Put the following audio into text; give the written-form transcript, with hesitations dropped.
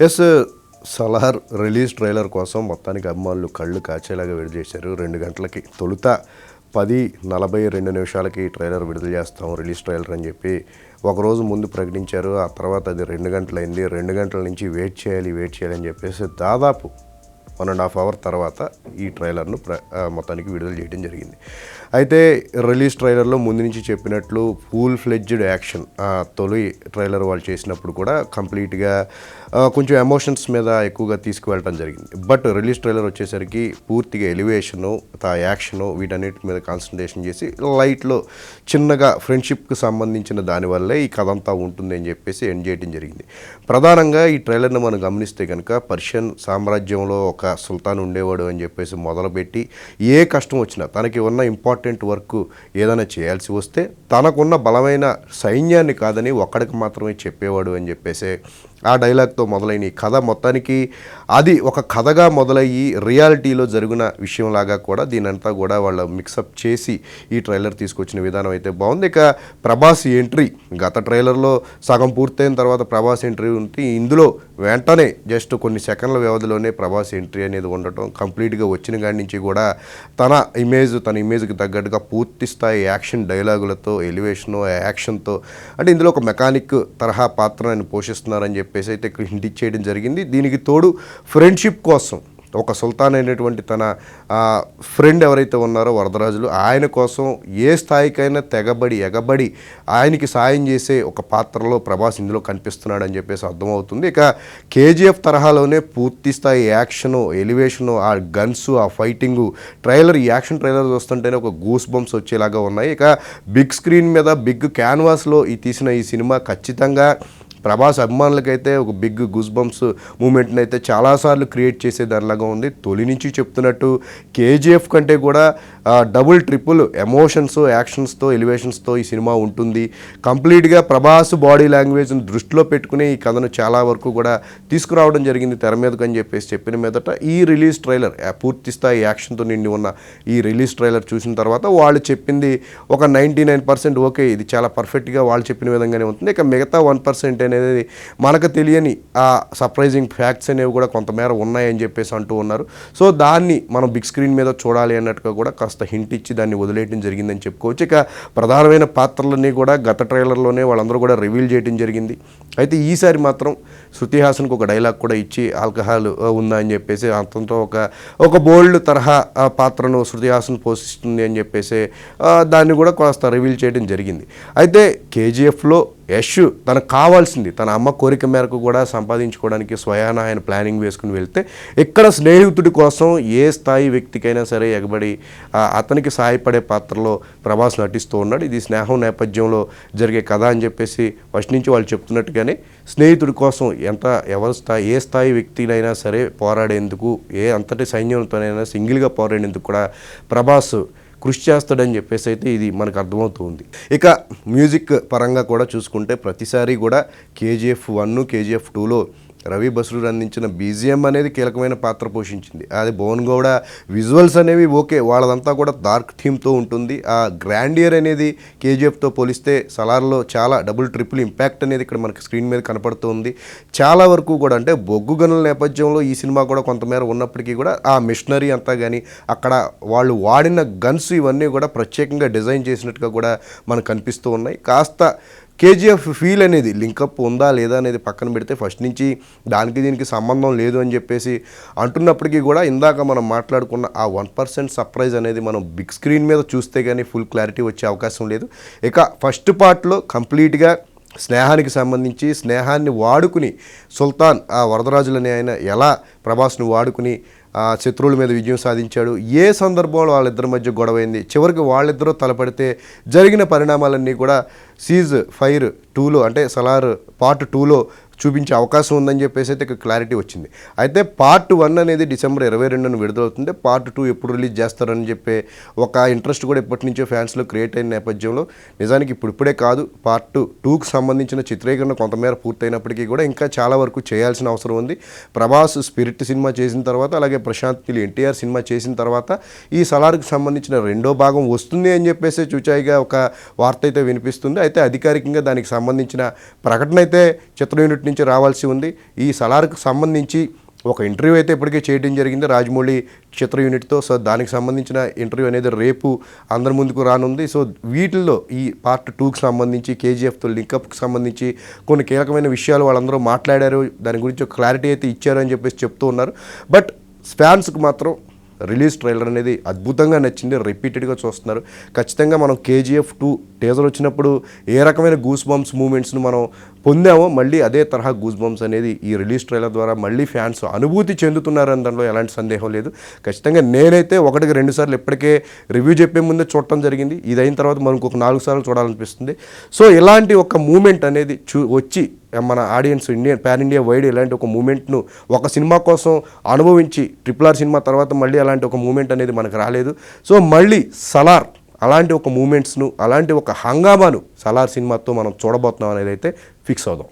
Yes. 'Salaar' release trailer కోసం మొత్తానికి అభిమానులు కళ్ళు కాచేలాగా విడుదల చేశారు. 2 గంటలకి తొలుత 10:42 ట్రైలర్ విడుదల చేస్తాం రిలీజ్ ట్రైలర్ అని చెప్పి ఒకరోజు ముందు ప్రకటించారు. ఆ తర్వాత అది 2 గంటలైంది. 2 గంటల నుంచి వెయిట్ చేయాలి అని చెప్పేసి దాదాపు 1.5 అవర్ తర్వాత ఈ ట్రైలర్ను మొత్తానికి విడుదల చేయడం జరిగింది. అయితే రిలీజ్ ట్రైలర్లో ముందు నుంచి చెప్పినట్లు ఫుల్ ఫ్లెడ్జ్డ్ యాక్షన్ తొలి ట్రైలర్ వాళ్ళు చేసినప్పుడు కూడా కంప్లీట్గా కొంచెం ఎమోషన్స్ మీద ఎక్కువగా తీసుకువెళ్ళడం జరిగింది. బట్ రిలీజ్ ట్రైలర్ వచ్చేసరికి పూర్తిగా ఎలివేషను యాక్షను వీటన్నిటి మీద కాన్సన్ట్రేషన్ చేసి లైట్లో చిన్నగా ఫ్రెండ్షిప్కి సంబంధించిన దానివల్లే ఈ కథ అంతా ఉంటుంది అని చెప్పేసి ఎండ్ చేయడం జరిగింది. ప్రధానంగా ఈ ట్రైలర్ని మనం గమనిస్తే కనుక పర్షియన్ సామ్రాజ్యంలో ఒక సుల్తాన్ ఉండేవాడు అని చెప్పేసి మొదలుపెట్టి ఏ కష్టం వచ్చినా తనకి ఉన్న ఇంపార్టెంట్ వర్క్ ఏదైనా చేయాల్సి వస్తే తనకున్న బలమైన సైన్యాన్ని కాదని ఒక్కడికి మాత్రమే చెప్పేవాడు అని చెప్పేసి ఆ డైలాగ్తో మొదలైన ఈ కథ మొత్తానికి అది ఒక కథగా మొదలయ్యి రియాలిటీలో జరిగిన విషయంలాగా కూడా దీనంతా కూడా వాళ్ళు మిక్సప్ చేసి ఈ ట్రైలర్ తీసుకొచ్చిన విధానం అయితే బాగుంది. ఇక ప్రభాస్ ఎంట్రీ గత ట్రైలర్లో సగం పూర్తయిన తర్వాత ప్రభాస్ ఎంట్రీ ఉంటే ఇందులో వెంటనే జస్ట్ కొన్ని సెకండ్ల వ్యవధిలోనే ప్రభాస్ ఎంట్రీ అనేది ఉండటం కంప్లీట్గా వచ్చిన కాడి నుంచి కూడా తన ఇమేజ్కి తగ్గట్టుగా పూర్తి స్థాయి యాక్షన్ డైలాగులతో ఎలివేషను యాక్షన్తో అంటే ఇందులో ఒక మెకానిక్ తరహా పాత్ర ఆయన పోషిస్తున్నారని చెప్పేసి అయితే హింట్ ఇచ్చేయడం జరిగింది. దీనికి తోడు ఫ్రెండ్షిప్ కోసం ఒక సుల్తాన్ అయినటువంటి తన ఫ్రెండ్ ఎవరైతే ఉన్నారో వరదరాజులు ఆయన కోసం ఏ స్థాయికైనా ఎగబడి ఆయనకి సాయం చేసే ఒక పాత్రలో ప్రభాస్ ఇందులో కనిపిస్తున్నాడని చెప్పేసి అర్థమవుతుంది. ఇక కేజీఎఫ్ తరహాలోనే పూర్తి స్థాయి యాక్షను ఎలివేషను ఆ గన్స్ ఆ ఫైటింగు ఈ యాక్షన్ ట్రైలర్ చూస్తుంటేనే ఒక గూస్ బంప్స్ వచ్చేలాగా ఉన్నాయి. ఇక బిగ్ స్క్రీన్ మీద బిగ్ క్యాన్వాస్లో తీసిన ఈ సినిమా ఖచ్చితంగా ప్రభాస్ అభిమానులకైతే ఒక బిగ్ గూస్ బంప్స్ మూమెంట్ని అయితే చాలాసార్లు క్రియేట్ చేసేదానిలాగా ఉంది. తొలి నుంచి చెప్తున్నట్టు కేజీఎఫ్ కంటే కూడా డబుల్ ట్రిపుల్ ఎమోషన్స్ యాక్షన్స్తో ఎలివేషన్స్తో ఈ సినిమా ఉంటుంది. కంప్లీట్గా ప్రభాస్ బాడీ లాంగ్వేజ్ని దృష్టిలో పెట్టుకుని ఈ కథను చాలా వరకు కూడా తీసుకురావడం జరిగింది తెర మీదకు అని చెప్పేసి చెప్పిన మీదట ఈ రిలీజ్ ట్రైలర్ పూర్తి స్థాయి యాక్షన్తో నిండి ఉన్న ఈ రిలీజ్ ట్రైలర్ చూసిన తర్వాత వాళ్ళు చెప్పింది ఒక 99% ఓకే, ఇది చాలా పర్ఫెక్ట్గా వాళ్ళు చెప్పిన విధంగానే ఉంటుంది. ఇక మిగతా 1% అనేది మనకు తెలియని ఆ సర్ప్రైజింగ్ ఫ్యాక్ట్స్ అనేవి కూడా కొంతమేర ఉన్నాయని చెప్పేసి అంటూ ఉన్నారు. సో దాన్ని మనం బిగ్ స్క్రీన్ మీద చూడాలి అన్నట్టుగా కూడా కాస్త హింట్ ఇచ్చి దాన్ని వదిలేయడం జరిగిందని చెప్పుకోవచ్చు. ఇక ప్రధానమైన పాత్రలన్నీ కూడా గత ట్రైలర్లోనే వాళ్ళందరూ కూడా రివీల్ చేయడం జరిగింది. అయితే ఈసారి మాత్రం శృతి హాసన్కి ఒక డైలాగ్ కూడా ఇచ్చి ఆల్కహాల్ ఉందా అని చెప్పేసి అంతంతో ఒక బోల్డ్ తరహా పాత్రను శృతి హాసన్ పోషిస్తుంది అని చెప్పేసి దాన్ని కూడా కాస్త రివీల్ చేయడం జరిగింది. అయితే కేజీఎఫ్లో యష్ తనకు కావాల్సింది తన అమ్మ కోరిక మేరకు కూడా సంపాదించుకోవడానికి స్వయాన ఆయన ప్లానింగ్ వేసుకుని వెళ్తే ఇక్కడ స్నేహితుడి కోసం ఏ స్థాయి వ్యక్తికైనా సరే ఎగబడి అతనికి సహాయపడే పాత్రలో ప్రభాస్ నటిస్తూ ఉన్నాడు. ఇది స్నేహం నేపథ్యంలో జరిగే కథ అని చెప్పేసి ఫస్ట్ నుంచి వాళ్ళు చెప్తున్నట్టుగానే స్నేహితుడి కోసం ఏ స్థాయి వ్యక్తినైనా సరే పోరాడేందుకు ఏ అంతటి సైన్యంతోనైనా సింగిల్గా పోరాడేందుకు కూడా ప్రభాస్ కృషి చేస్తాడని చెప్పేసి అయితే ఇది మనకు అర్థమవుతుంది. ఇక మ్యూజిక్ పరంగా కూడా చూసుకుంటే ప్రతిసారి కూడా కేజీఎఫ్ 1 కేజీఎఫ్ 2లో రవి బస్రూర్ అందించిన బీజిఎం అనేది కీలకమైన పాత్ర పోషించింది. అది భువన్ గౌడ విజువల్స్ అనేవి ఓకే, వాళ్ళదంతా కూడా డార్క్ థీమ్తో ఉంటుంది. ఆ గ్రాండియర్ అనేది కేజీఎఫ్తో పోలిస్తే సలార్లో చాలా డబుల్ ట్రిపుల్ ఇంపాక్ట్ అనేది ఇక్కడ మనకి స్క్రీన్ మీద కనపడుతుంది. చాలా వరకు కూడా అంటే బొగ్గు గనుల నేపథ్యంలో ఈ సినిమా కూడా కొంతమేర ఉన్నప్పటికీ కూడా ఆ మిషనరీ అంతా కానీ అక్కడ వాళ్ళు వాడిన గన్స్ ఇవన్నీ కూడా ప్రత్యేకంగా డిజైన్ చేసినట్టుగా కూడా మనకు కనిపిస్తూ ఉన్నాయి. కాస్త కేజీఎఫ్ ఫీల్ అనేది లింకప్ ఉందా లేదా అనేది పక్కన పెడితే ఫస్ట్ నుంచి దీనికి సంబంధం లేదు అని చెప్పేసి అంటున్నప్పటికీ కూడా ఇందాక మనం మాట్లాడుకున్న ఆ 1% సర్ప్రైజ్ అనేది మనం బిగ్ స్క్రీన్ మీద చూస్తే కానీ ఫుల్ క్లారిటీ వచ్చే అవకాశం లేదు. ఇక ఫస్ట్ పార్ట్లో కంప్లీట్గా స్నేహానికి సంబంధించి స్నేహాన్ని వాడుకుని సుల్తాన్ వరదరాజులని ఆయన ఎలా ప్రభాస్ను వాడుకుని శత్రువుల మీద విజయం సాధించాడు, ఏ సందర్భంలో వాళ్ళిద్దరి మధ్య గొడవైంది, చివరికి వాళ్ళిద్దరూ తలపడితే జరిగిన పరిణామాలన్నీ కూడా సీజ్ ఫైర్ 2లో అంటే సలార్ పార్ట్ 2లో చూపించే అవకాశం ఉందని చెప్పేసి అయితే క్లారిటీ వచ్చింది. అయితే పార్ట్ 1 అనేది డిసెంబర్ 22న విడుదలవుతుంది. పార్ట్ 2 ఎప్పుడు రిలీజ్ చేస్తారని చెప్పే ఒక ఇంట్రెస్ట్ కూడా ఇప్పటి నుంచో ఫ్యాన్స్లో క్రియేట్ అయిన నేపథ్యంలో నిజానికి ఇప్పుడే కాదు పార్ట్ 2కి సంబంధించిన చిత్రీకరణ కొంతమేర పూర్తయినప్పటికీ కూడా ఇంకా చాలా వరకు చేయాల్సిన అవసరం ఉంది. ప్రభాస్ స్పిరిట్ సినిమా చేసిన తర్వాత అలాగే ప్రశాంత్ నీల్ ఎన్టీఆర్ సినిమా చేసిన తర్వాత ఈ సలార్కి సంబంధించిన 2వ భాగం వస్తుంది అని చెప్పేసి చూచాయిగా ఒక వార్త అయితే వినిపిస్తుంది. అయితే అధికారికంగా దానికి సంబంధించిన ప్రకటన అయితే చిత్ర యూనిట్ నుంచి రావాల్సి ఉంది. ఈ సలార్కు సంబంధించి ఒక ఇంటర్వ్యూ అయితే ఇప్పటికే చేయడం జరిగింది రాజమౌళి చిత్ర యూనిట్తో. సో దానికి సంబంధించిన ఇంటర్వ్యూ అనేది రేపు అందరి ముందుకు రానుంది. సో వీటిల్లో ఈ పార్ట్ 2కి సంబంధించి కేజీఎఫ్తో లింకప్కి సంబంధించి కొన్ని కీలకమైన విషయాలు వాళ్ళందరూ మాట్లాడారు, దాని గురించి ఒక క్లారిటీ అయితే ఇచ్చారు అని చెప్పేసి చెప్తూ ఉన్నారు. బట్ ఫ్యాన్స్కి మాత్రం రిలీజ్ ట్రైలర్ అనేది అద్భుతంగా నచ్చింది, రిపీటెడ్గా చూస్తున్నారు. ఖచ్చితంగా మనం కేజీఎఫ్ 2 టీజర్ వచ్చినప్పుడు ఏ రకమైన గూస్ బంప్స్ మూమెంట్స్ను మనం పొందామో మళ్ళీ అదే తరహా గూస్ బంప్స్ అనేది ఈ రిలీజ్ ట్రైలర్ ద్వారా మళ్ళీ ఫ్యాన్స్ అనుభూతి చెందుతున్నారని దాంట్లో ఎలాంటి సందేహం లేదు. ఖచ్చితంగా నేనైతే 1-2 సార్లు ఇప్పటికే రివ్యూ చెప్పే ముందే చూడటం జరిగింది. ఇది అయిన తర్వాత మనకు ఒక 4 సార్లు చూడాలనిపిస్తుంది. సో ఇలాంటి ఒక మూమెంట్ అనేది వచ్చి మన ఆడియన్స్ పాన్ ఇండియా వైడ్ ఇలాంటి ఒక మూమెంట్ను ఒక సినిమా కోసం అనుభవించి RRR సినిమా తర్వాత మళ్ళీ అలాంటి ఒక మూమెంట్ అనేది మనకు రాలేదు. సో మళ్ళీ సలార్ అలాంటి ఒక మూమెంట్స్ను అలాంటి ఒక హంగామాను సలార్ సినిమాతో మనం చూడబోతున్నాం అనేది అయితే ఫిక్స్ అవుదాం.